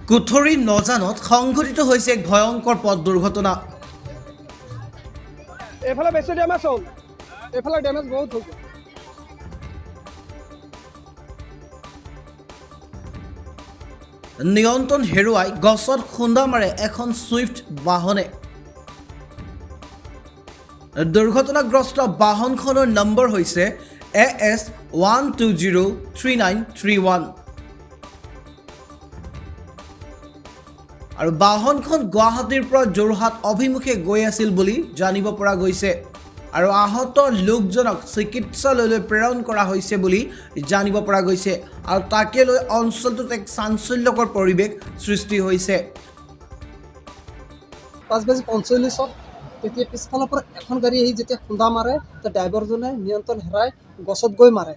কুথৰি নজানত সংঘটিত হৈছে এক ভয়ংকৰ পথ দুৰ্ঘটনা। এফালে বেছি ডেমেজ হ'ল, এফালে ডেমেজ বহুত হ'ল। নিয়ন্ত্ৰণ হেৰুৱাই গছত খুন্দা মাৰে এখন ছুইফ্ট বাহনে। দুৰ্ঘটনাগ্ৰস্ত বাহনখনৰ নম্বৰ হৈছে AS1203931 আৰু বাহনখন গুৱাহাটীৰ পৰা যোৰহাট অভিমুখে গৈ আছিল বুলি জানিব পৰা গৈছে আৰু আহত লোকজনক চিকিৎসালয়লৈ প্ৰেৰণ কৰা হৈছে বুলি জানিব পৰা গৈছে আৰু তাকে লৈ অঞ্চলটোত এক চাঞ্চল্যকৰ পৰিৱেশ সৃষ্টি হৈছে। 5:45 তেতিয়া পিছফালৰ পৰা এখন গাড়ী আহি যেতিয়া খুন্দা মাৰে, ড্ৰাইভাৰজনে নিয়ন্ত্ৰণ হেৰাই গছত গৈ মাৰে।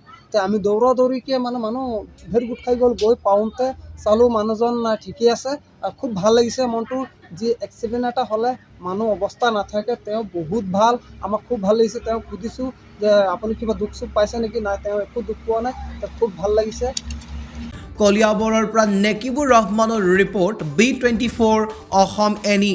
আমি দৌৰা দৌৰিকৈ মানুহ ভেৰ গোট খাই গ'ল। গৈ পাওঁতে চালোঁ মানুহজন ঠিকেই আছে। খুব ভাল লাগিছে মনটো, যি এক্সিডেণ্ট এটা হ'লে মানুহ অৱস্থা নাথাকে, তেওঁ বহুত ভাল। আমাক খুব ভাল লাগিছে। তেওঁক সুধিছোঁ যে আপুনি কিবা দুখ চুখ পাইছে নেকি? নাই, তেওঁ একো দুখ পোৱা নাই। খুব ভাল লাগিছে। কলিয়াবৰৰ পৰা নেকিবুৰ ৰহমানৰ ৰিপৰ্ট B24 অসম NE।